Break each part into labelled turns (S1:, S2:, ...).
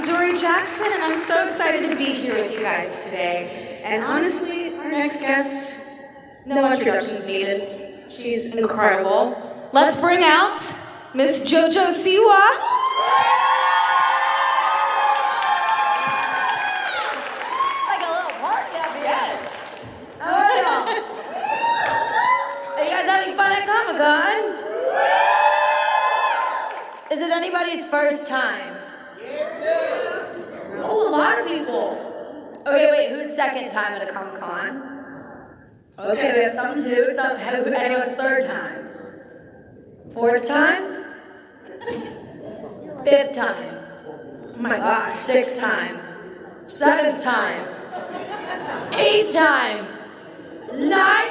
S1: DORY Jackson, and I'm so excited to be here with you guys today. And honestly, our next guest, no introductions needed. She's incredible. Let's bring out Miss Jojo Siwa.
S2: Like a little party up here. Yes. All right, y'all. Are you guys having fun at Comic-Con? Is it anybody's first time? Oh, a lot of people. Okay, wait, who's second time at a Comic-Con? Okay, we have some two, anyone's third time? Fourth time? Fifth time? Oh my gosh, sixth time? Seventh time? Eighth time? Nine?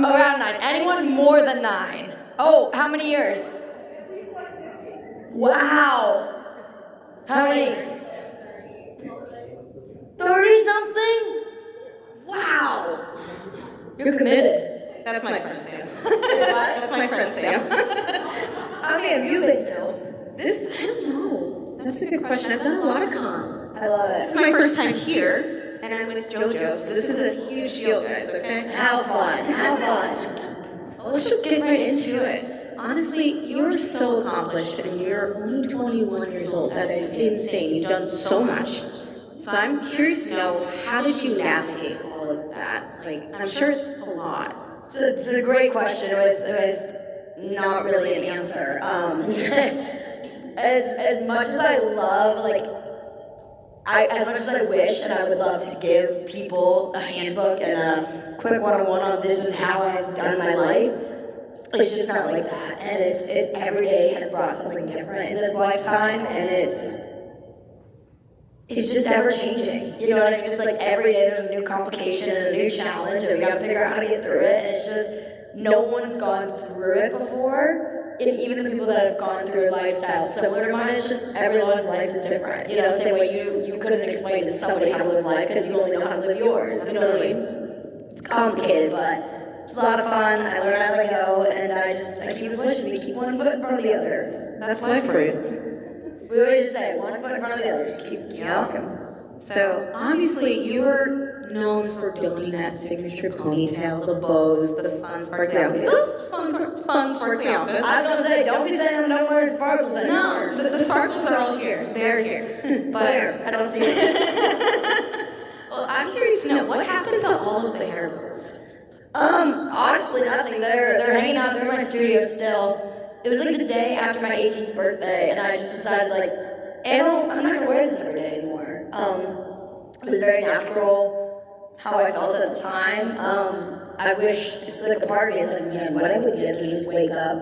S2: Around 9. Anyone more than 9? Oh, how many years? Wow. How many? 30-something? Wow. You're committed.
S1: That's my friend Sam.
S2: What?
S1: That's my friend Sam.
S2: How many have you been to?
S1: This, I don't know. That's a good question. I've done a lot of cons.
S2: I love it.
S1: This is my first time here, and I'm with Jojo, so this is a huge deal, guys, okay?
S2: Have fun. Have fun.
S1: Well, let's just get right into it. Honestly, you're so accomplished, and you're only 21 years old. That's insane. You've done so much. So I'm curious to know, how did you navigate all of that? Like, I'm sure it's a lot.
S2: It's a great question with not really an answer. As much as I love, as much as I wish and I would love to give people a handbook and a quick one-on-one on this is how I've done my life, it's just not like that. And it's every day has brought something different in this lifetime, and it's just ever changing. You know what I mean? It's like every day there's a new complication and a new challenge, and we gotta figure out how to get through it. And it's just no one's gone through it before. And even the people that have gone through lifestyles similar to mine, it's just everyone's life is different. You know, same way you couldn't explain to somebody how to live life because you only know how to live yours. You know what I mean? It's complicated, but it's a lot of fun. I learn as I go, and I keep pushing. We keep one foot in front of the other.
S1: That's life for you.
S2: We always just say one foot in front of the other. Just keep walking.
S1: So obviously you're known for doing that signature ponytail, the bows, the fun sparkly outfits. Those fun sparkly outfits.
S2: I was gonna say, don't be saying no more sparkles anymore.
S1: No, the sparkles are all here. They're here. But
S2: where? I don't see it.
S1: Well, I'm curious to know, what happened to all of the hair bows?
S2: Honestly, nothing. They're hanging out. They're in my studio still. It was like the day after my 18th birthday, and I just decided I'm not gonna wear this every day anymore. It was very natural how I felt at the time. I wish, it's like the part of me is like, man, what I would give to just wake up,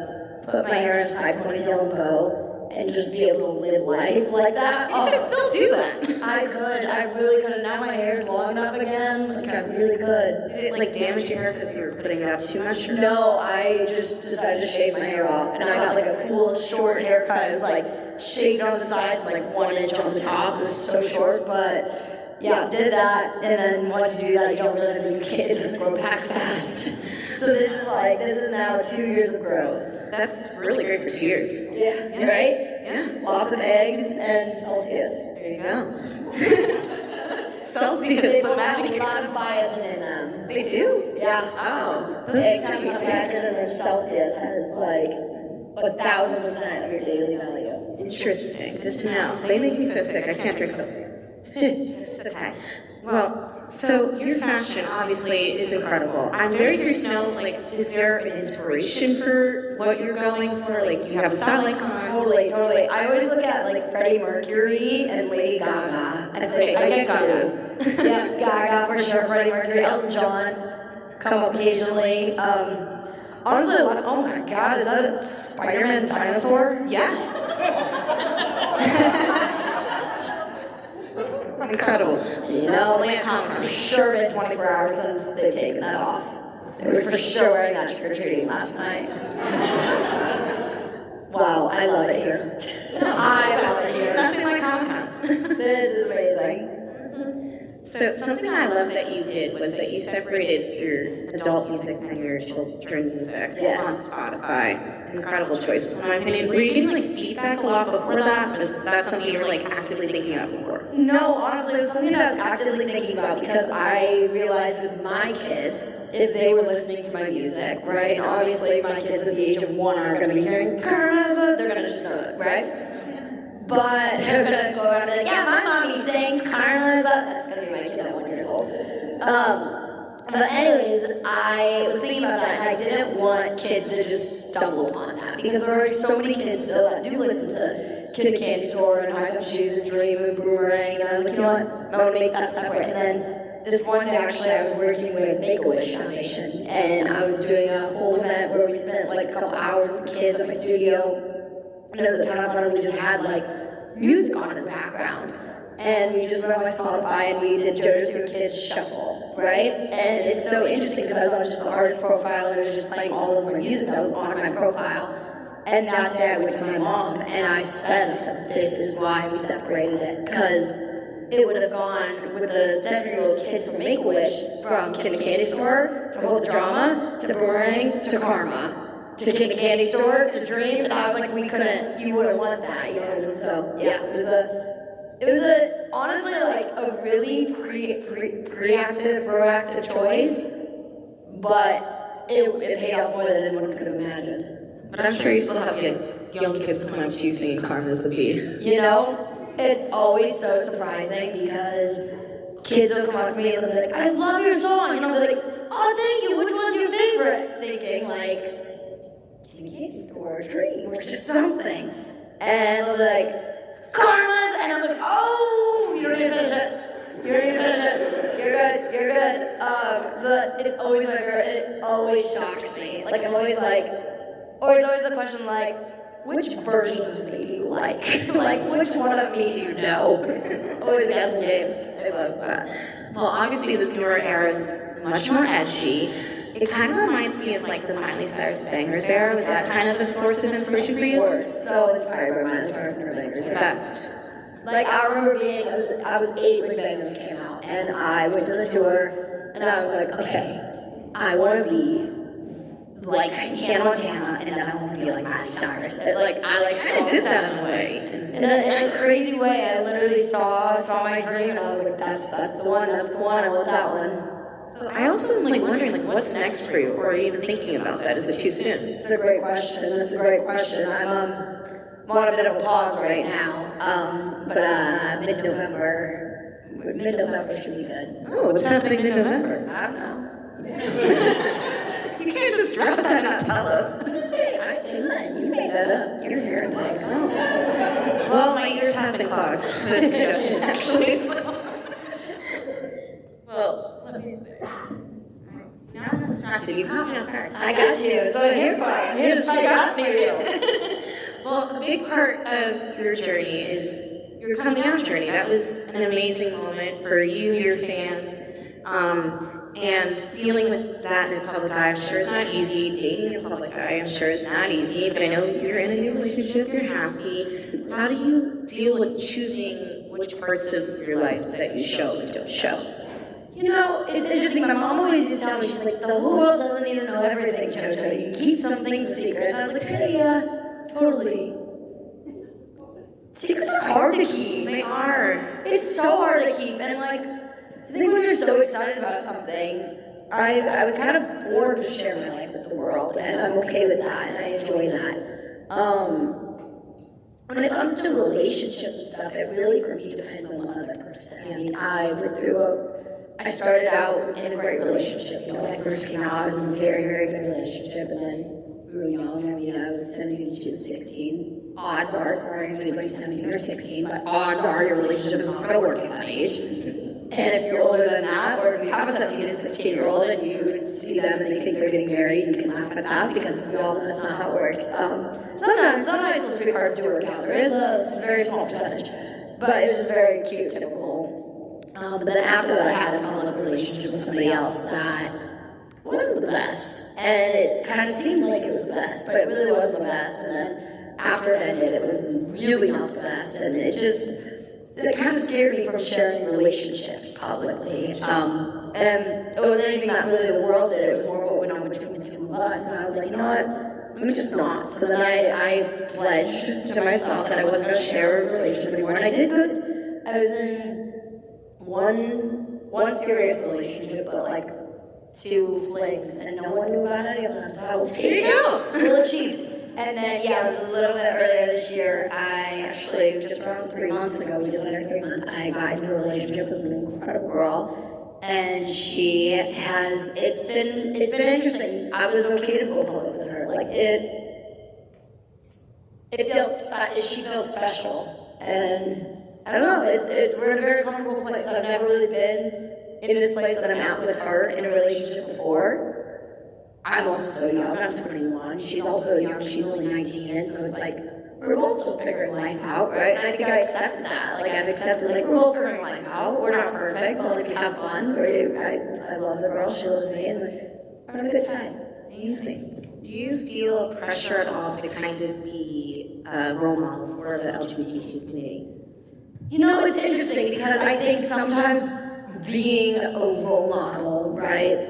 S2: put my hair in a side ponytail and bow, and just be able to live life like that.
S1: You could still do that.
S2: I could. I really could. And now my hair is long enough again. Like, I really could.
S1: Did it damage your hair because you were putting it up too much? Or?
S2: No, I just decided to shave my hair off, and I got a cool short haircut. It was shaved on the sides, 1 inch on the top. It was so short, but yeah, did that. And then once you do that, you don't realize that it doesn't grow back fast. So this is now 2 years of growth.
S1: That's really great for 2 years.
S2: Yeah, right?
S1: Yeah.
S2: Lots of eggs and Celsius.
S1: There you go. Celsius,
S2: They
S1: the
S2: have
S1: magic.
S2: a lot of biotin in them.
S1: They do?
S2: Yeah.
S1: Oh. Those
S2: Eggs
S1: things
S2: have biotin, and then Celsius has 1,000% of your daily value.
S1: Interesting. Good to know. They make me so sick. I can't drink Celsius. It's okay. Well, so your fashion obviously is incredible. I'm very curious to know, is there an inspiration for what you're going for? Do you have a style icon?
S2: Totally. I always look at Freddie Mercury and Lady Gaga. I think
S1: I get Gaga.
S2: Yeah, Gaga for sure. Freddie Mercury, Elton John, come up occasionally. Honestly, oh my God, is that a Spider-Man dinosaur?
S1: Yeah. Incredible.
S2: You know, for sure been 24 hours since they've taken that off. They were for sure wearing that trick-or-treating last night. Wow, I love it here. I love it here.
S1: It's nothing like Comic-Con.
S2: This is amazing.
S1: So So something I love that you did was that you separated your adult music and your children music
S2: Yes.
S1: on Spotify. Incredible choice, in my opinion. Were you getting like feedback a lot before that? Was that something you were like actively thinking about before?
S2: No, honestly, it was something that I was actively thinking about because I realized with my kids, if they were listening to my music, right, and obviously my kids at the age of 1 are going to be hearing Karmaza, they're going to just know it, right? But they're going to go around and be like, yeah, my mommy sings Karmaza. That's going to be my kid at 1 year old. But anyways, I was thinking about that, and I didn't want kids to just stumble upon that because there are so many kids still that do listen to Kid in the Candy Store and High Top Shoes and Dream and Boomerang, and I was like, you know what, I want to make that separate. And then this one day, actually, I was working with Make-A-Wish Foundation, and I was doing a whole event where we spent like a couple hours with kids at my studio, and it was a ton of fun, and we just had like music on in the background. And we just went on my Spotify and we did Jojo Siwa Kids Shuffle, right? And it's so interesting because I was on just the artist profile and it was just playing all of my music that was on my profile. And that day I went to my mom and I said, this is why we separated it. Because it would have gone with the 7-year-old kids from Make-A-Wish from Kid in the Candy Store to Hold the Drama to Boomerang to Karma to Kid in the Candy Store to Dream. And I was like, we couldn't, you wouldn't want that, you know what I mean? So yeah, it was honestly like a really proactive choice, but it paid off more than anyone could have imagined.
S1: But I'm sure you still have young kids come up to you singing Karma's a Bee.
S2: You know, it's always so surprising because kids will come up to me and they'll be like, I love your song, and I'll be like, oh, thank you, which one's your favorite? Thinking like, Kid in the Candy Store or Dream, or just something. And they'll be like, Karma's, and I'm like, oh, you don't need to finish it. You don't need to finish it. You're good. So it's always my favorite, and it always shocks me. Like, I'm always like, or it's always the question like, which version of me do you like? Like, which one of me do you know? It's always a guessing game.
S1: I love that. Well, obviously this newer era is much more edgy. It kind of reminds me of like the Miley Cyrus Bangers era. Was that kind of a source of inspiration for you?
S2: Of course, so inspired by Miley Cyrus and her Bangers.
S1: Best.
S2: Like I remember I was 8 when Bangers came out, and I went to the tour, and I was like, okay, I want to be like Hannah Montana, and then I want to be like Miley Cyrus. Like I
S1: I did that in a way.
S2: In a crazy way. I literally saw my dream, and I was like, that's the one. I want that one.
S1: So I also am like wondering like what's next for you, or are you even thinking about that? Is it too soon?
S2: It's a great question. I'm on a bit of a pause right now, but mid-November should be good.
S1: Oh, what's happening mid-November?
S2: I don't know.
S1: You can't just drop that and not tell us.
S2: I'm just kidding. I didn't say nothing. You made that up. You're hearing things.
S1: Well, my ears have been clogged with congestion, actually. So. Well, let me see. Now I'm distracted. You caught me off guard.
S2: I got you. That's what I'm here for. I'm here to spike up for you.
S1: Well, a big part of your journey is your coming out journey. That was an amazing moment for you, your fans, and dealing with that in the public eye. I'm sure it's not easy. Dating in the public eye, I'm sure it's not easy. But I know you're in a new relationship. You're happy. How do you deal with choosing which parts of your life that you show and don't show?
S2: You know, it's interesting. My mom always used to tell me, she's like, the whole world doesn't need to know everything, Jojo. You keep some things a secret. And I was like, hey, yeah, totally. Secrets are hard to keep.
S1: They are.
S2: It's so hard to keep. And like, I think when you're so excited about something, I was kind of born to share my life with the world, and I'm okay with that, and I enjoy that. When it comes to relationships and stuff, it really, for me, depends on the other person. I mean, I started out in a great relationship. You know, when I first came out, I was in a very, very good relationship, and then we were young. I mean, I was 17, she was 16. Odds are, sorry if anybody's 17 or 16, but odds are your relationship is not going to work at that age. And if you're older than that, or if you have a 17 and 16-year-old and you see them and they think they're getting married, you can laugh at that because we all know that's not how it works. Sometimes high school sweethearts do work out. There is a very small percentage, but it was just very cute, typical. But then after that, I had a follow-up relationship with somebody else that wasn't the best, and it kind of seemed like it was the best, but it really wasn't the best. And then after it ended, it was really not the best, and it kind of scared me from sharing relationships publicly. And it wasn't anything that really the world did. It was more what went on between the two of us. And I was like, you know what? Let me just not. So then I pledged to myself that I wasn't going to share a relationship anymore. And I did good. I was in one serious relationship, but like 2 flings, and no one knew about any of them. So I will take it. Well achieved. And then, yeah, a little bit earlier this year, I actually, just around 3 months ago, we just had our 3 month, I got into a relationship with an incredible girl, and she has, it's been interesting. I was okay to go public with her. Like, she feels special, and I don't know, we're in a very comfortable place. I've never really been in this place that I'm at with her in a relationship before. I'm also so young, I'm 21, she's also young, she's only 19, so it's like, we're both still figuring life out, right? And I think I accepted that, like I've accepted, like we're both figuring life out, we're not perfect, but like we have fun, I love the girl, she loves me, and we're having a good time.
S1: Amazing. Do you feel pressure at all to kind of be a role model for the LGBTQ community?
S2: You know, it's interesting because I think sometimes being a role model, right?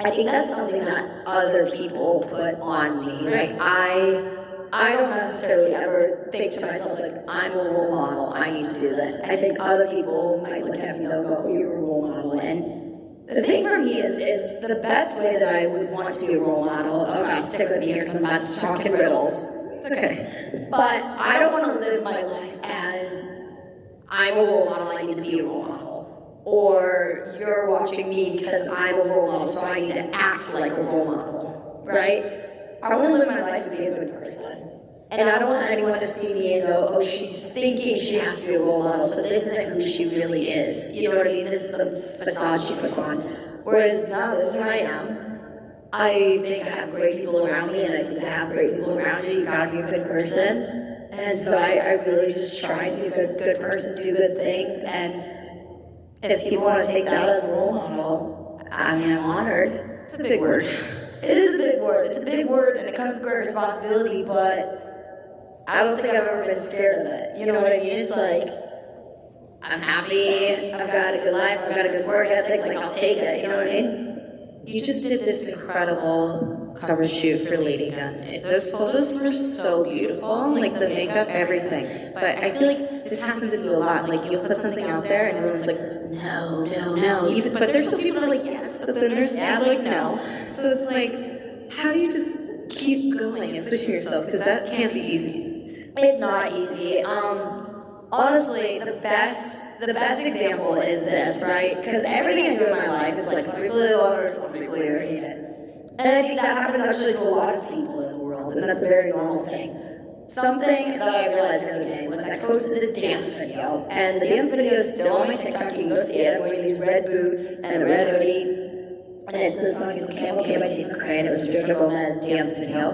S2: I think that's something that other people put on me. Right? I don't necessarily ever think to myself, like, I'm a role model, I need to do this. I think other people might look at me and go, oh, you're a role model. And the thing for me is the best way that I would want to be a role model, okay, stick with me here because I'm about to talk in riddles. Okay. But I don't want to live my life as I'm a role model, I need to be a role model. Or you're watching me because I'm a role model, so I need to act like a role model, right? I want to live my life and be a good person. And I don't want anyone to see me and go, oh, she's thinking she has to be a role model, so this isn't who she really is. You know what I mean? This is some facade she puts on. Whereas, no, this is who I am. I think I have great people around me, and I think I have great people around you. You gotta be a good person. And so I really just try to be a good person, do good things, and if people want to take that as a role model, I mean, I'm honored.
S1: It's a big word.
S2: It is a big word. It's a big word, and it comes with great responsibility, but I don't think I've ever been scared of it. You know what I mean? It's like, I'm happy, I've got a good life, I've got a good work ethic, like, I'll take it, you know what I mean?
S1: You just did this incredible cover shoot for Lady Gun. Those photos were so beautiful, like the makeup, everything. But I feel like this happens with you a lot. Like you'll put something out there and everyone's like, no, no, no. Even, but there's some people that are like, yes, but then there's some like, no. So it's like, how do you just keep going and pushing yourself? Because that can't be easy.
S2: It's not easy. Honestly, the best example is this, right? Because everything I do in my life, it's like some people love it or some people hate it. And I think that happens actually to a lot of people in the world, and that's a very normal thing. Something that I realized the other day was I posted this dance video, and the dance video is still on my TikTok. You can go see it. I'm wearing these red boots and a red hoodie, and it's the song "It's Okay, I'm Okay" by Tina McRae, and it was a Jojo Gomez dance video.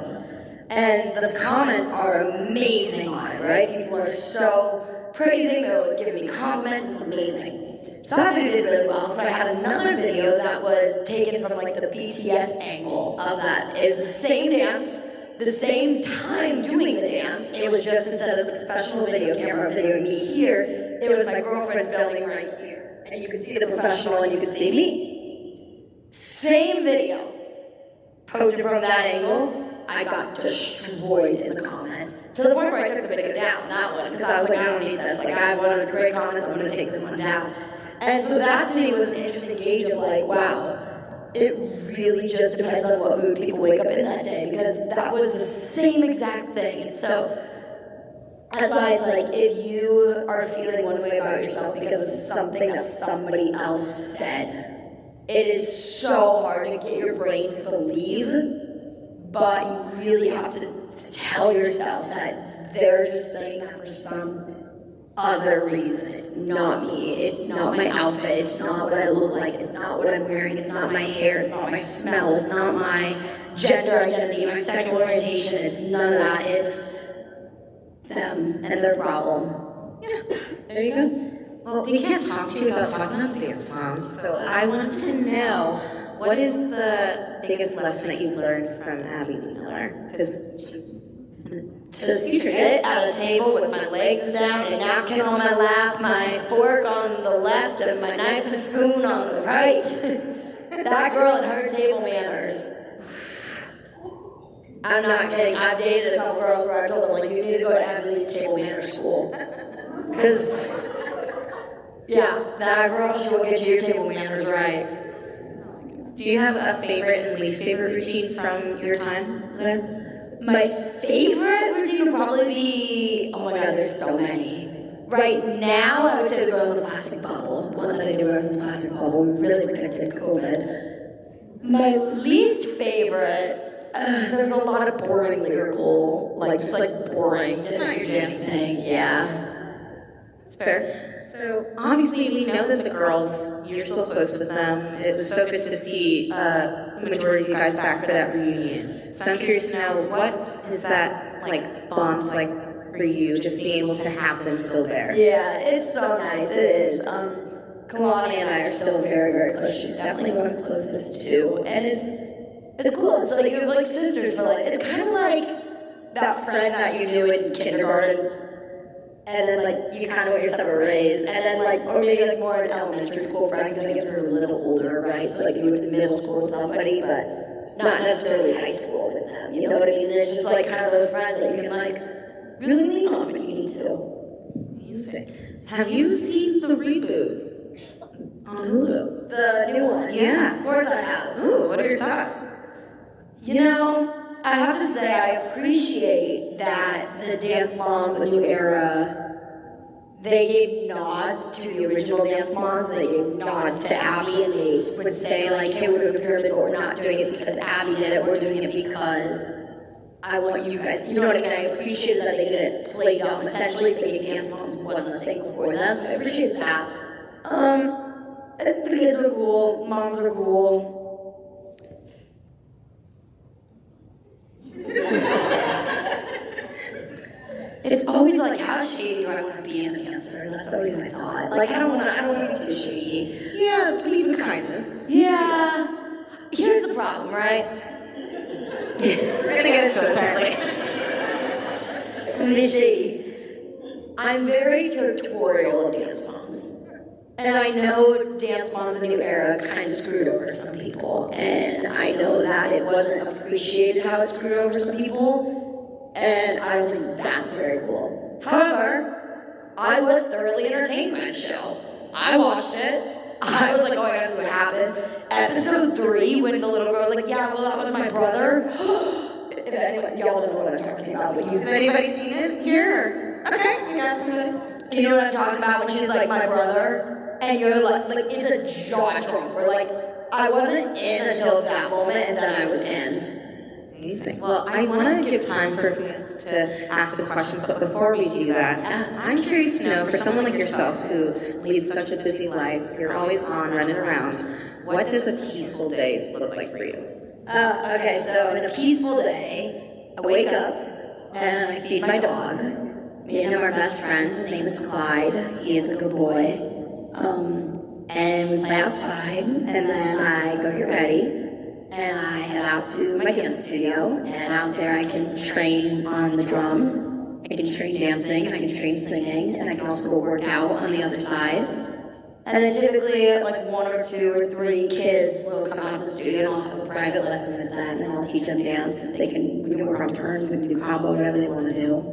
S2: And the comments are amazing on it, right? People are so praising, they'll give me compliments, it's amazing. So that video did really well. So I had another video that was taken from like the BTS angle of that. It was the same dance, the same time doing the dance. It was just instead of the professional video camera videoing me here, it was my girlfriend filming right here. And you could see the professional and you could see me. Same video. Posted from that angle. I got destroyed in the comments. To the point where I took the video down, that one, because I was like, I don't need this. Like, I have one with great comments, I'm going to take this one down. And so that to me was an interesting gauge of like, wow, it really just depends on what mood people wake up in that day, because that was the same exact thing. And so that's why it's like, if you are feeling one way about yourself because of something that somebody else said, it is so hard to get your brain to believe, but you really have to tell yourself that they're just saying that for some other reason. It's not me, it's not my outfit, it's not what I look like, it's not what I'm wearing, it's not my hair, it's not my smell, it's not my gender identity, my sexual orientation, it's none of that. It's them and their problem.
S1: Yeah, there you go. Well, we can't talk to you without talking about the dance moms, so I want to know, what is the biggest lesson that you learned from Abby Miller? Because she's
S2: to sit at a table with my legs down, a napkin on my lap, my fork on the left, and my knife and spoon on the right. That girl and her table manners. I'm not kidding. I've dated a couple girls where I told them, like, you need to go to Emily's table manners school. Because, yeah, that girl, she'll get you your table manners right.
S1: Do you have a favorite and least favorite routine from your time there?
S2: My favorite routine would probably be, oh my god, there's so many. Right now, I would say the girl in the plastic bubble. One that I knew I was in the plastic bubble. We really predicted COVID. My least favorite, there's a lot of boring lyrical, like just like boring, just not your damn thing. Yeah.
S1: It's fair. So obviously we know that the girls, you're still close with them. It was so good to see the majority of you guys back for that reunion. So I'm curious to know, what is that like bond like for you, just being able to have them still there?
S2: Yeah, it's so nice. It is. Kalani and I are still very, very close. She's definitely one of the closest too, and it's cool. It's like you have like sisters. So like it's kind of like that friend that you knew in kindergarten, and then like you kind of went your separate ways, and then like, or maybe like more elementary school friends. I guess we're a little older, right? So like you went to middle school with somebody, but not necessarily high school with them. You know what I mean? And it's just like kind of those friends that you can like really lean on when you need to.
S1: Amazing. Have you seen the reboot on Hulu?
S2: The new one?
S1: Yeah.
S2: Of course I have.
S1: Ooh, what are your thoughts?
S2: You know, I have to say I appreciate that the Dance Moms, the new era, they gave nods to the original Dance Moms, and they gave nods to Abby, and they would say like, hey, we're doing the pyramid, but we're not doing it because Abby did it, we're doing it because I want you guys, you know what I mean? I appreciated that they didn't play dumb. Essentially, thinking Dance Moms wasn't a thing before them, so I appreciate that. The kids are cool, moms are cool. It's always like, how shady do I want to be in the answer? That's always my thought. Like, I don't want to be too shady.
S1: Yeah, lead with kindness.
S2: Yeah. Here's the problem, right?
S1: We're gonna get into it, apparently.
S2: Let me see. I'm very territorial of Dance Moms. And I know Dance Moms, the new era, kind of screwed over some people. And I know that it wasn't appreciated how it screwed over some people. And I don't think that's very cool. However, I was thoroughly entertained by the show. I watched it. I was like, oh, I gotta see what happens. Episode 3, when the little girl was like, yeah, well, that was my brother. If anyone, y'all don't know what I'm talking about, but you.
S1: Has anybody seen it here? Okay, you guys seen it.
S2: You know what I'm talking about when she's like, my brother? And you're like it's a jaw dropper. Like, I wasn't in until that moment, and then I was in.
S1: Amazing. Well, I want to give time for fans to ask some questions, but before we do that, I'm curious to know, for someone like yourself who leads such a busy life, you're always on, running around, what does a peaceful day look like for you?
S2: Okay, so in a peaceful day, I wake up and I feed my dog. Me and him are best friends. His name is Clyde. He is a good boy. And we play outside, and then I go get ready. And I head out to my dance studio, and out there I can train on the drums, I can train dancing, and I can train singing, and I can also go work out on the other side. And then typically, like 1 or 2 or 3 kids will come out to the studio, and I'll have a private lesson with them, and I'll teach them dance. If they can, we can work on turns, we can do combo, whatever they want to do.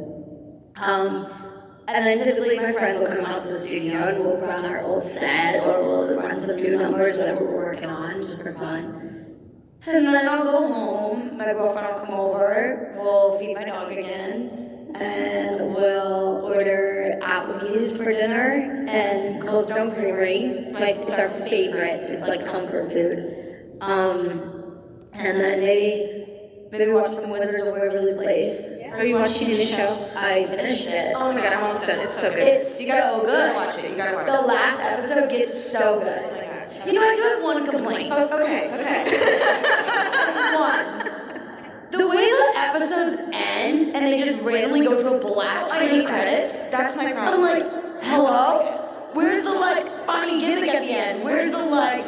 S2: And then typically my friends will come out to the studio, and we'll run our old set, or we'll run some new numbers, whatever we're working on, just for fun. And then I'll go home, my girlfriend will come over, we'll feed my dog again, and we'll order Applebee's for dinner, and Cold Stone Creamery. It's our favorite, it's like comfort food. And then maybe watch some Wizards of Waverly Place.
S1: Are you watching the show?
S2: I finished it.
S1: Oh my god, I'm almost done. It's so good.
S2: It's
S1: you gotta,
S2: so good.
S1: Watch it. You gotta watch it.
S2: The last episode gets so good. You know, I do have one complaint.
S1: Oh, okay.
S2: One. The way the episodes end and they just randomly go to a blast screen credits.
S1: That's my
S2: I'm
S1: problem.
S2: like, hello? Where's the like funny gimmick at the end? Where's the like?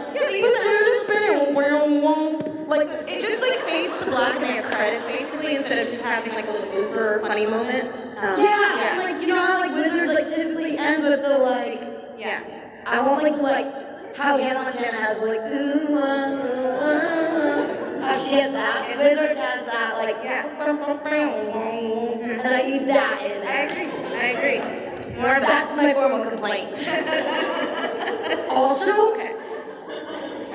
S1: Like it just like makes fades to black and they have credits basically instead of just having like a little blooper funny moment.
S2: Yeah, like you know how like Wizards like typically ends with the like.
S1: Yeah.
S2: I want like how Hannah Montana has like how she has that. Wizards has that like and I need that in there.
S1: I agree. More of
S2: That's my formal complaint. Also,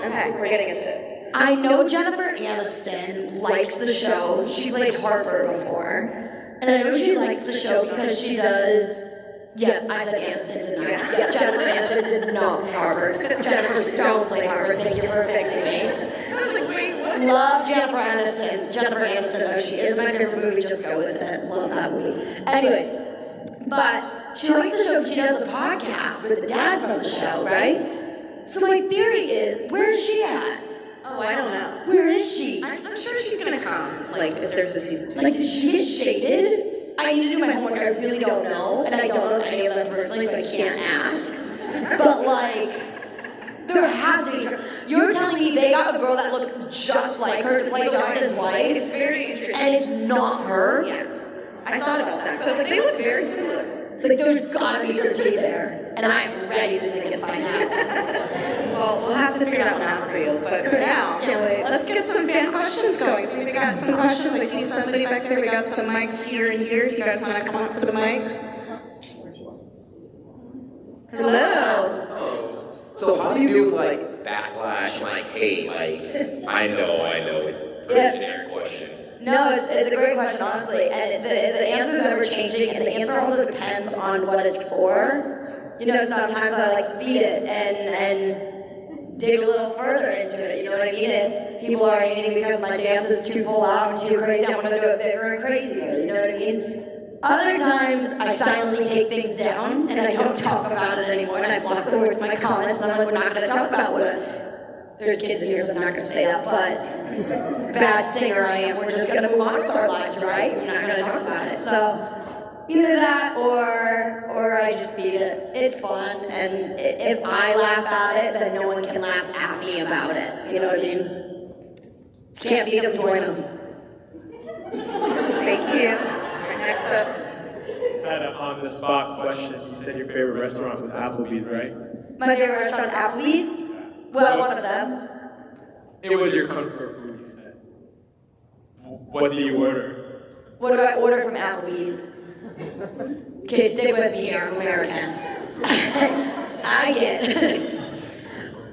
S1: Okay, we're getting into it.
S2: I know Jennifer Aniston likes the show. She played Harper before. And I know she likes the show because she does. Yeah, I said Aniston, didn't I? Yeah, Jennifer Aniston did not play Harper. Jennifer Stone played Harper. Thank you for fixing me.
S1: I was like, wait, what?
S2: Love Jennifer Aniston. Jennifer Aniston, though, she is my favorite movie. Just go with it. Love that movie. Anyways, but she likes the show because she does a podcast with the dad from the show, right? So my theory is, where is she at?
S1: Oh, I don't know.
S2: Where is she?
S1: I'm sure she's gonna come, like, if there's a season.
S2: Like, did she get shaded? I need to do my homework. I really don't know, and I don't know any of them personally, so I can't ask. But like, there has to be. You're telling me they got a girl that looks just like her to play Justin's wife,
S1: It's very interesting.
S2: and it's not her?
S1: Yeah. I thought about that. So I was like, they look very similar.
S2: Like, there's gotta be some tea there, and I'm ready to dig and find out.
S1: Well, we'll have to figure it out now for you. But for now,
S2: Can't wait.
S1: let's get some fan questions going. See, we got some questions. I see somebody back there. We got some mics here and here. If you guys want to come up to the mics. Hello.
S3: So how do you deal with like backlash? Like, hey, like, I know, it's a
S2: Yeah.
S3: generic question.
S2: No, it's a great question, honestly, and the answer is ever changing, and the answer also depends on what it's for. You know, sometimes I like to beat it and dig a little further into it. You know what I mean? And people are hating because my dance is too full out and too crazy. I want to do it bigger and crazier. You know what I mean? Other times I silently take things down and I don't talk about it anymore, and I block the words, my comments, and I'm like, we're not going to talk about what there's kids in here, so I'm not going to say that, but bad singer I am. We're just going to move on with our lives, right? We're not going to talk about it. So either that or I just beat it. It's fun, and if I laugh at it, then no one can laugh at me about it. You know what I mean? Can't beat them, join them.
S1: Thank you. Next up.
S4: Is that an on-the-spot question? You said your favorite restaurant was Applebee's, right?
S2: My favorite restaurant's Applebee's. Well, one of them.
S4: It was your comfort food, you said. What do you order?
S2: What do I order from Applebee's? Okay, stick with me here. I'm American. I get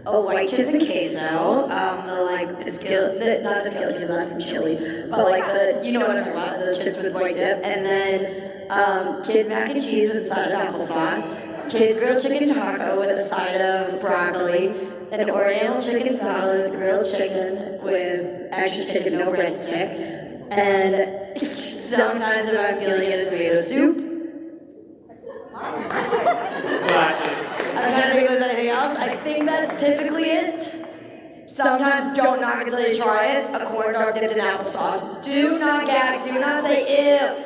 S2: a white chips and queso. Not the skillet because that's some chilies, but like you know what I'm talking about, the chips with white dip, and then kids mac and cheese with a side of applesauce, kids grilled chicken taco with a side of broccoli, an Oriental chicken salad with grilled chicken with extra chicken, no breadstick, and sometimes if I'm feeling it, a tomato soup.
S4: Classic.
S2: I'm trying to think if there's anything else. I think that's typically it. Sometimes don't knock it till you try it. A corn dog dipped in applesauce. Do not gag. Do not say ew.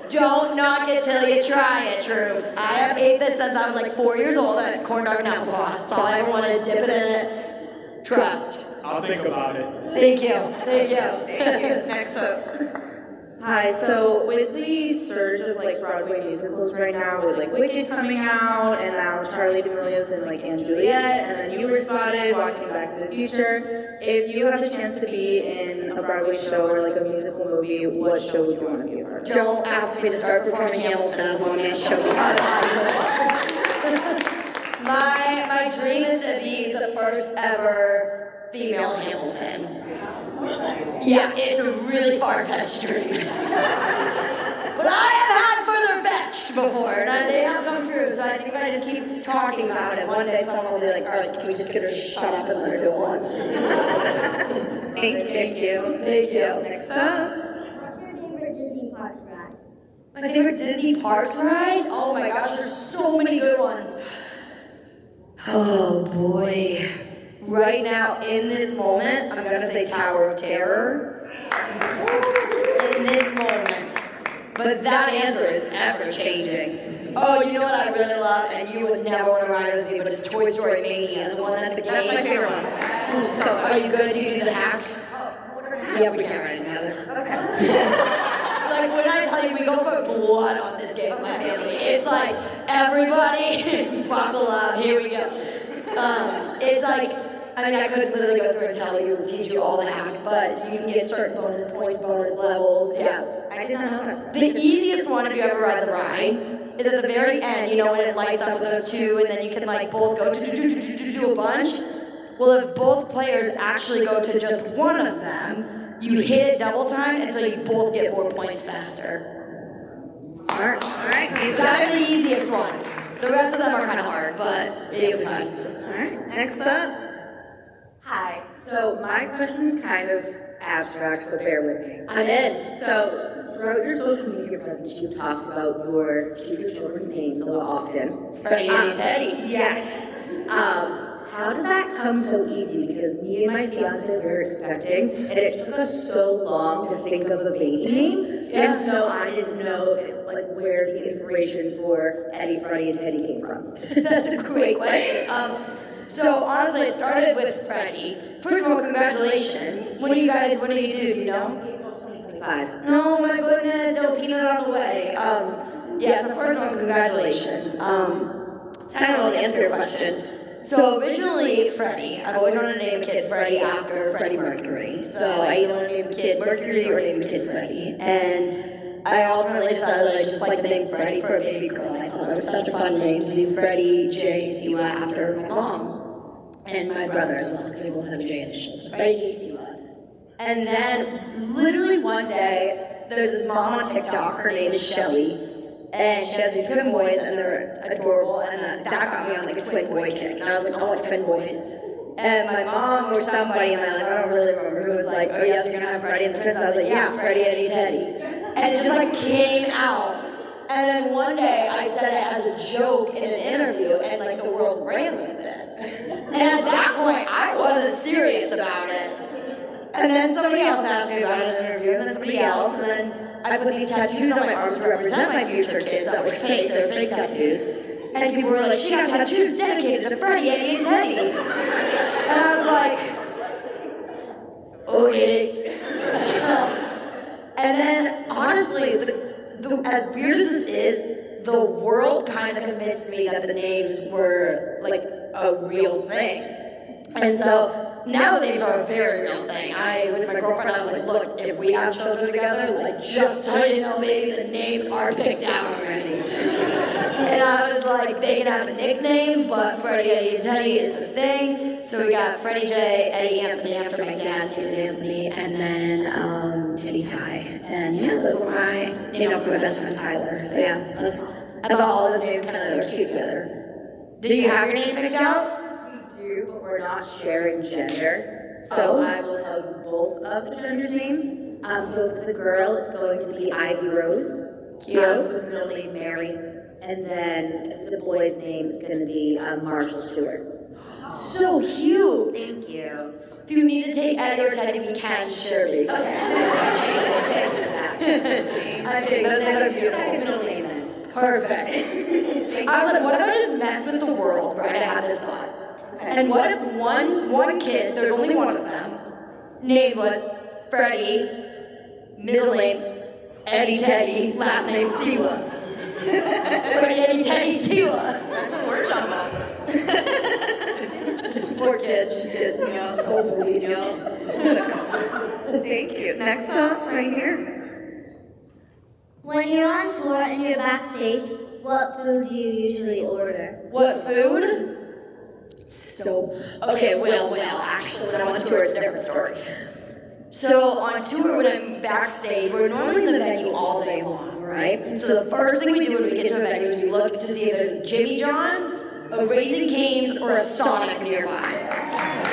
S2: Don't knock it till you try it, troops. I have ate this since I was like 4 years old. I had corn dog and applesauce. That's all I ever wanted. Dip it in it. Trust.
S4: I'll think about it.
S2: Thank you. Thank you.
S1: Thank you. Next up.
S5: Hi, so with the surge of like Broadway musicals right now, with like Wicked coming out, and now Charlie D'Amelio's in like Anne Juliet, and then you were spotted watching Back to the Future. If you had the chance to be in a Broadway show or like a musical movie, what show would you want to be a part of?
S2: Don't ask me to start performing Hamilton as one man show because my dream is to be the first ever female Hamilton. Yeah, it's a really far-fetched dream. But I have had further fetched before, and they have come true, so I think if I just keep talking about it, one day someone will be like, all right, can we just get her to shut up and let her do it once?
S1: Thank you.
S2: Thank you.
S1: Next up.
S6: What's your favorite Disney Parks ride?
S2: My favorite Disney Parks ride? Oh my gosh, there's so many good ones. Oh boy. Right now, in this moment, I'm gonna say Tower of Terror. In this moment. But that answer is ever changing. Oh, you know what I really love, and you would never want to ride with me, but it's Toy Story Mania, the one that's a game.
S1: That's my favorite one.
S2: So, are you good? Do you do the hacks? Yeah, we can't write it together. Like when I tell you we go for blood on this game with my family, it's like everybody buckle up. Here we go. It's like, I mean, I could literally go through and teach you all the hacks, but you can get certain bonus points, bonus levels. Yeah.
S1: I did not know that.
S2: The easiest one, if you ever ride the ride, is at the very end. You know when it lights up with those two, and then you can like both go do a bunch. Well, if both players actually go to just one of them, you hit it double time, and so you both get more points faster.
S1: Smart. All right.
S2: So that's the easiest one. The rest of them are kind of hard, but it'll be fun.
S1: All right. Next up.
S5: Hi. So my question is kind of abstract, so bear with me.
S2: I'm in.
S5: So throughout your social media presence, you've talked about your future children's names so often.
S2: Freddie and Teddy.
S5: Yes. How did that come so easy? Because me and my fiance were expecting, and it took us so long to think of a baby name, and so I didn't know where the inspiration for Eddie, Freddie, and Teddy came from.
S2: That's a great question. So honestly, it started with Freddie. First of all, congratulations. What do you do? Do you know?
S5: April 2025.
S2: No, my goodness, don't peanut on the way. Yeah, so first of all, congratulations. It's kind of all to answer your question. So originally, Freddie, I've always wanted to name a kid Freddie after Freddie Mercury. So I either want to name a kid Mercury or name a kid Freddie. And I ultimately decided that I just like the name Freddie for a baby girl. I thought it was such a fun name to do Freddie J. Siwa after my mom. And my brother as well, because they both have J initials. So Freddie J. Siwa. And then, literally one day, there's this mom on TikTok, her name is Shelly. And she has these twin boys, and they're adorable, and that got me on like a twin boy kick. And I was like, I want twin boys. And my mom or somebody in my life, I don't really remember, who was like, oh yes, you're gonna have Freddie and the twins. I was like, yeah, Freddie, Eddie, Teddy. And it just like came out. And then one day I said it as a joke in an interview, and like the world ran with it. And at that point, I wasn't serious about it. And then somebody else asked me about it in an interview, and then somebody else, and then I put these tattoos on my arms to represent my future kids that were fake. They're fake tattoos. And people were like, she got tattoos dedicated to Freddie, Eddie, and Teddy. And I was like, okay. And then, honestly, as weird as this is, the world kind of convinced me that the names were like a real thing. And so, now the names are a very real thing. With my girlfriend, I was like, look, if we have children together, like, just so you know, baby, the names are picked out already. And I was like, they can have a nickname, but Freddie, Eddie, and Teddy is the thing. So we got Freddie J, Eddie Anthony after my dad's name is Anthony, and then Teddy Ty. And yeah, those were my named after my best friend Tyler. So yeah, I thought all those names kind of were cute together. Do you have your name picked out?
S5: But we're not sharing gender. So I will tell you both of the gender's names. So if it's a girl, it's going to be Ivy Rose. Cute. With middle name Mary. And then if it's a boy's name, it's going to be Marshall Stewart.
S2: So cute.
S5: Thank you.
S2: If you need to take Eddie or Teddy, we can, surely.
S5: Okay.
S2: I'm kidding. Those names are beautiful.
S5: Second middle name then.
S2: Perfect. I was like, what if I just messed with the world, right? I had this thought. And what if one kid, there's only one of them, name was Freddie, middle name Eddie Teddy, last name Siwa. Freddie Eddie Teddy Siwa. That's what we're talking about. Poor kid, she's getting so bullied, y'all.
S1: Thank you. Next up, right here.
S6: When you're on tour and you're backstage, what food do you usually order?
S2: What food? Okay, well, actually, when I'm on tour, it's a different story. So on tour, when I'm backstage, we're normally in the venue all day long, right? And so the first thing we do when we get to a venue is we look to see if there's a Jimmy John's, a Raising Cane's, or a Sonic nearby.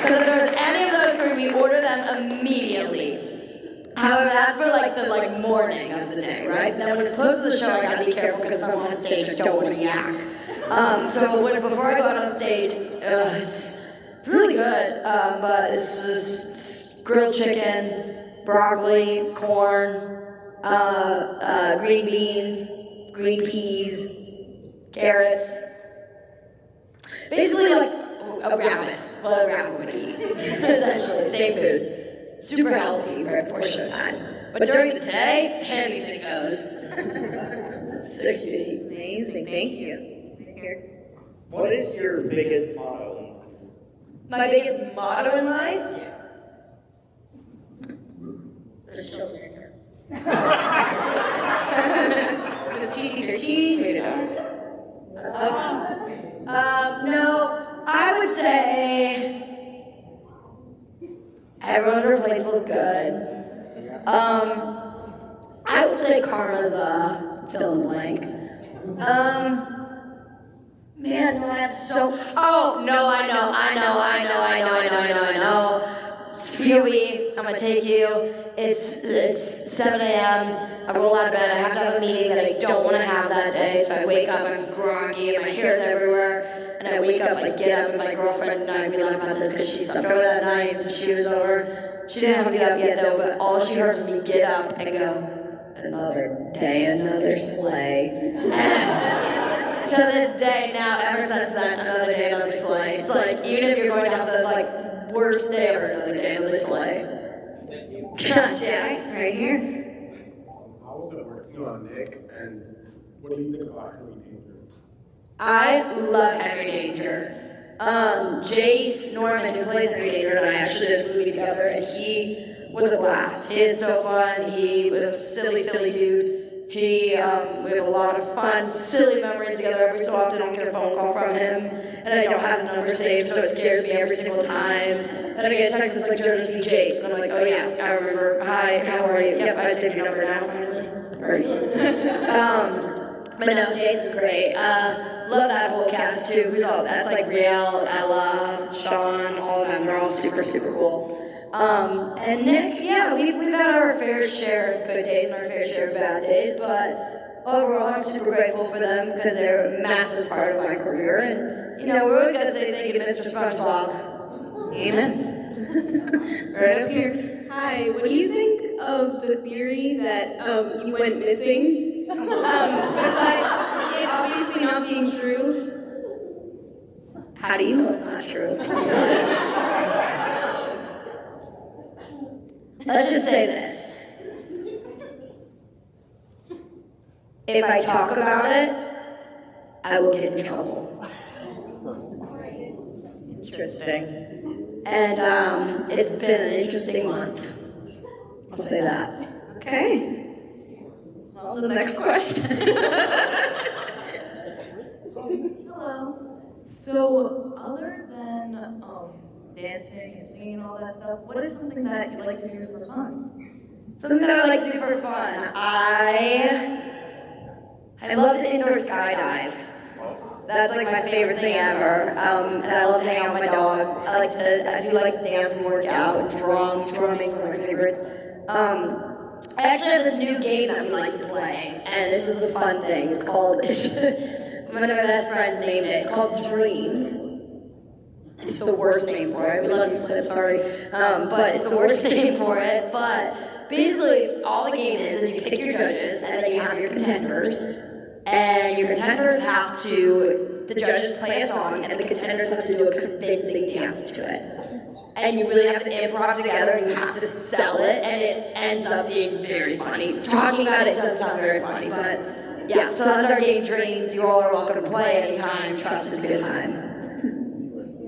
S2: Because if there's any of those three, we order them immediately. However, that's for the morning of the day, right? And then when it's close to the show, I gotta be careful because if I'm on stage, I don't want to yak. So before I go out on stage, it's really good, but it's just grilled chicken, broccoli, corn, green beans, green peas, carrots. Basically like a rabbit, what a rabbit would eat, essentially, same food. super healthy right before showtime. But during the day, anything goes. So cute.
S5: Amazing, thank you. Here.
S7: What is your biggest motto?
S2: My biggest motto in life?
S1: There's children here. This is PG-13, rated R. That's all.
S2: No, I would say everyone's replaceable is good. I would say karma's fill in the blank. Man, no, I have so. Oh no, I know. Spewy, I'm gonna take you. It's 7 a.m. I roll out of bed. I have to have a meeting that I don't want to have that day. So I wake up, I'm groggy, and my hair's everywhere. And I wake up, I get up, and my girlfriend and I, we laugh about this because she slept over that night, and so she was over. She didn't have to get up yet though, but all she heard was me get up and go, another day, another sleigh. And to this day now, ever since then, another day, another sleigh. It's like, even if you're going to have the worst day ever, another day, another sleigh. Gotcha. Right here.
S8: How was it working on Nick, and what do you think about Henry Danger?
S2: I love Henry Danger. Jace Norman, who plays Henry Danger, and I actually did a movie together, and he was a blast. He is so fun. He was a silly, silly dude. We have a lot of fun, silly memories together. Every so often I'll get a phone call from him, and I don't have his number saved, so it scares me every single time. And I get a text that's like, Jojo Siwa Jace. And I'm like, oh yeah, I remember. Hi, how are you? Yep, I saved your number now, finally. Great. But no, Jace is great. Love that whole cast too. That's like Riel, Ella, Sean, all of them. They're all super, super cool. And Nick, yeah, we've had our fair share of good days and our fair share of bad days, but overall I'm super grateful for them because they're a massive part of my career. And, we're always going to say thank you to Mr. SpongeBob.
S5: Amen. Right up here. Hi, what do you think of the theory that you went missing? Besides it obviously not being true?
S2: How do you know it's not true? Let's just say this. If I talk about it, I will get in trouble.
S1: Interesting.
S2: And it's been an interesting month. I'll say that.
S1: Okay. Well, the next question.
S5: Hello. So, other than dancing and singing and all that stuff, what is something that you like to do for fun?
S2: Something that I like to do for fun. I love to indoor skydive. That's like my favorite thing ever. And I love hanging out with my dog. I do like to dance and work out and drumming's one of my favorites. I actually have this new game that we like to play, and this is a fun thing. It's called, one of my best friends named it. It's called Dreams. It's the worst name for it. We love you, Cliff, sorry. But it's the worst name for it. But basically, all the game is you pick your judges, and then you have your contenders. And your contenders have to, the judges play a song, and the contenders have to do a convincing dance to it. And you really have to improv together, and you have to sell it, and it ends up being very funny. Talking about it doesn't sound very funny, but yeah, so that's our game, Dreams. You all are welcome to play anytime. Trust it's a good time.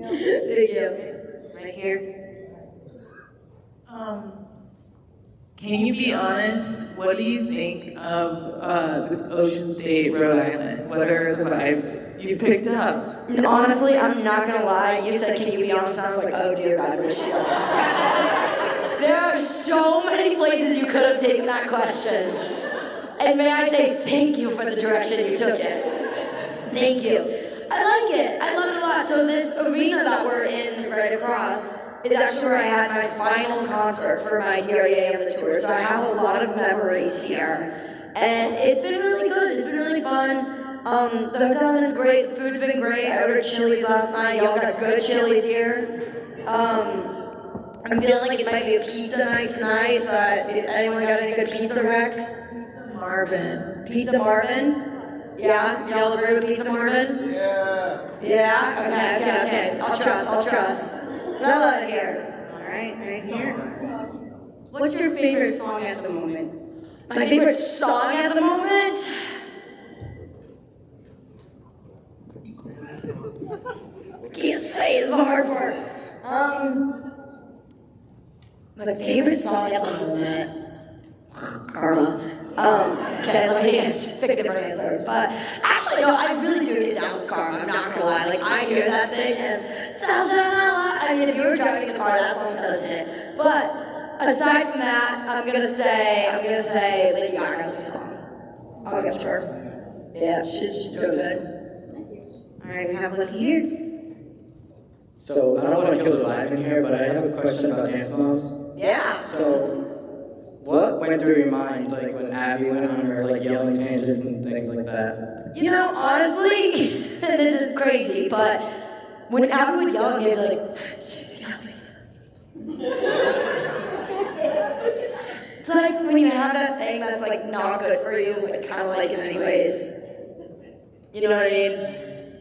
S2: Thank you.
S1: Right here.
S9: Can you be honest? What do you think of the Ocean State, Rhode Island? What are the vibes you picked up?
S2: And honestly, I'm not gonna lie. You said, "Can you be honest?" And I was like, "Oh dear God, what is she on?" There are so many places you could have taken that question. And may I say thank you for the direction you took it. Thank you. I like it. I love it a lot. So this arena that we're in right across is actually where I had my final concert for my DRA of the tour. So I have a lot of memories here. And it's been really good. It's been really fun. The hotel is great. The food's been great. I ordered Chili's last night. Y'all got good Chili's here. I'm feeling like it might be a pizza night tonight. So anyone got any good pizza recs?
S9: Marvin.
S2: Pizza Marvin? Yeah? Y'all agree with Pizza Marvin?
S8: Yeah.
S2: Yeah? Okay. I'll trust. What I love it here.
S1: All right, right here.
S5: What's your favorite song at the moment?
S2: My favorite song at the moment? Can't say is the hard part. My favorite song at the moment. Karma. Okay, let me pick a different answer. But actually, no, I really do get down with Karma. I'm not gonna lie. Like, I hear that thing and I mean, if you were driving in the car, that song does hit. But aside from that, I'm gonna say Lady Gaga's my song. I'll give it to her. Yeah, she's so good.
S1: All right, we have one here.
S10: So I don't want to kill the vibe in here, but I have a question about dance moms.
S2: Yeah.
S10: So what went through your mind, like when Abby went on her like yelling tangents and things like that?
S2: You know, honestly, and this is crazy, but when Abby would yell at me, I'd be like, she's yelling. It's like when you have that thing that's like not good for you, but kind of like it anyways. You know what I mean?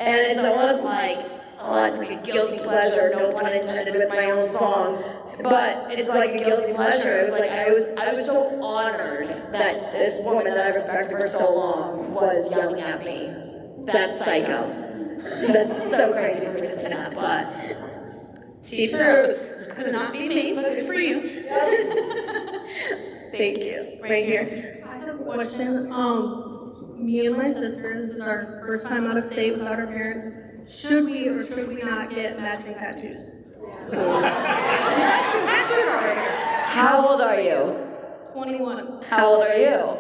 S2: And it's almost like, oh, it's like a guilty pleasure, no pun intended with my own song. But it's like a guilty pleasure. It was like I was so honored that this woman that I've respected for so long was yelling at me. That's psycho. That's so crazy for me to say that, but
S1: Teach the could not be me, but good for you.
S2: thank you.
S5: Right here.
S11: I have a question. Me and my sister, this is our first time out of state without our parents. Should we or should we not get matching tattoos?
S2: How old are you?
S11: 21.
S2: How old are you?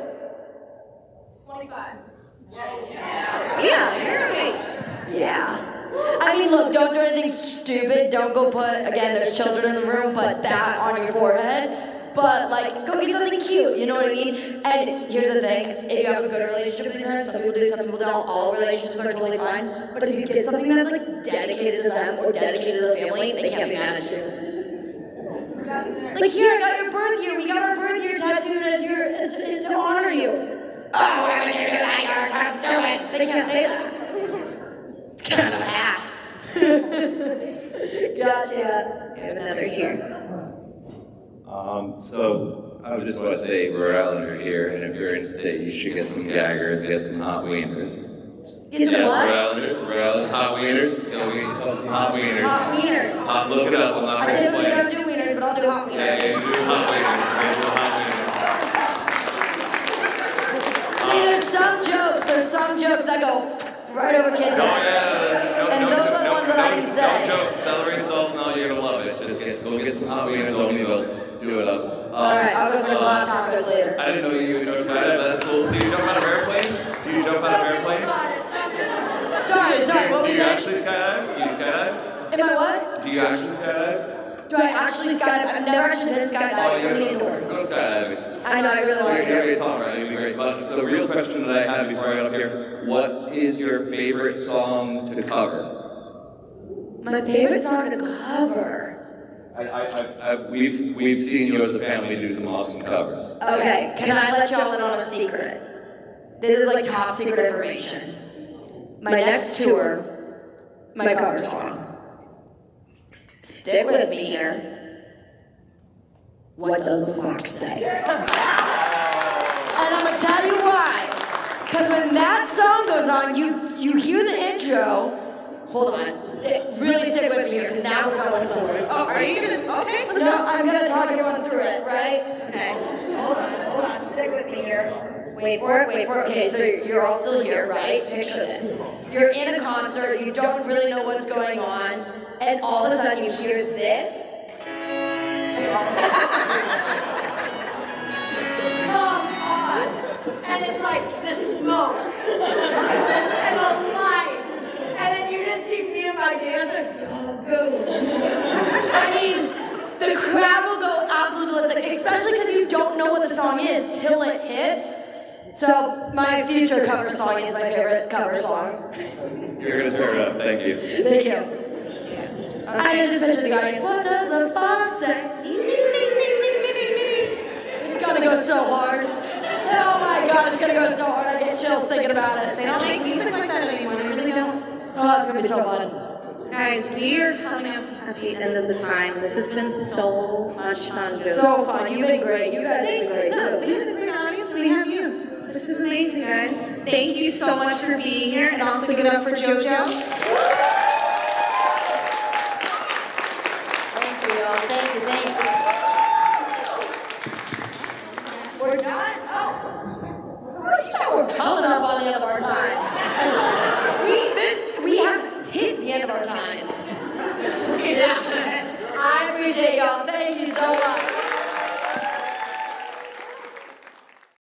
S11: 25.
S2: Yeah, you're right. Yeah. I mean, look, don't do anything stupid. Don't go put, again, there's children in the room, but that on your forehead. But, like, go get something cute, you know what I mean? And here's the thing, if you have a good relationship with your parents, some people do, some people don't, all relationships are totally fine. But if you get something that's, like, dedicated to them or dedicated to the family, they can't be mad at you. Like, here, I got your birth year, we got our birth year tattooed as to honor you. Oh, why would you do that? You're so stupid. They can't say that. Kind of bad. Gotcha.
S1: We have another here.
S3: So I would just want to say, Rhode Island are here, and if you're in the state, you should get some gaggers, get some hot wieners.
S2: Get some what?
S3: Rhode Island, hot wieners. Get yourself some hot wieners.
S2: Hot wieners.
S3: Look it up. I'm not
S2: I
S3: going to
S2: typically
S3: explain.
S2: don't do wieners, but I'll do hot
S3: Yeah,
S2: wieners.
S3: you do hot wieners.
S2: See, there's some jokes that go right over kids' heads. And those are the ones that I can say.
S3: No joke. Celery salt, no, you're gonna love it. Just go get some hot wieners only. They'll do it up.
S2: Alright, I'll go get some hot tacos later.
S3: I didn't know you know skydive. That's cool. Do you jump out of airplanes?
S2: Sorry, what
S3: Do
S2: was
S3: you
S2: that?
S3: actually skydive? Do you skydive?
S2: Am I what?
S3: Do you actually skydive?
S2: Do I actually skydive? I've never actually been skydiving. Really indoor.
S3: Go skydiving.
S2: I know, I really want
S3: You're gonna
S2: to.
S3: be tall, right? It'd be great. But the real question that I had before I got up here: what is your favorite song to cover?
S2: My favorite song to cover.
S3: We've seen you as a family do some awesome covers.
S2: Okay, can I let y'all in on a secret? This is like top secret information. My next tour, my cover song. Stick with me here. What does the fox say? And I'm gonna tell you why. Because when that song goes on, you hear the intro. Hold on, really stick with me here, because now we're going somewhere.
S1: Oh, are you gonna? Okay.
S2: No, I'm gonna talk everyone through it, right?
S1: Okay.
S2: Hold on, stick with me here. Wait for it. Okay, so you're all still here, right? Picture this. You're in a concert, you don't really know what's going on, and all of a sudden you hear this. Come on! And it's like the smoke, and the lights, and then you just see me and my dancers, boom. I mean, the crowd will go absolutely ballistic, especially because you don't know what the song is till it hits. So my future cover song is my favorite cover song.
S3: You're gonna tear it up. Thank you.
S2: Thank you. I just picture the audience. What does the fox say? It's gonna go so hard. Oh my god, it's gonna go so hard. I get chills thinking about it.
S1: They don't make music like that anymore. They really don't.
S2: Oh, it's gonna be so fun.
S1: Guys, we are coming up at the end of the time. This has been so much fun, Jojo.
S2: So fun. You've been great. You guys have been great
S1: No,
S2: too.
S1: we have a great audience. We have you. This is amazing, guys. Thank you so much for being here, and also give it up for Jojo.
S2: Thank you, y'all. Thank you. We're done? Oh. You said we're coming up on the end of our time. We have hit the end of our time. Yeah. I appreciate y'all. Thank you so much.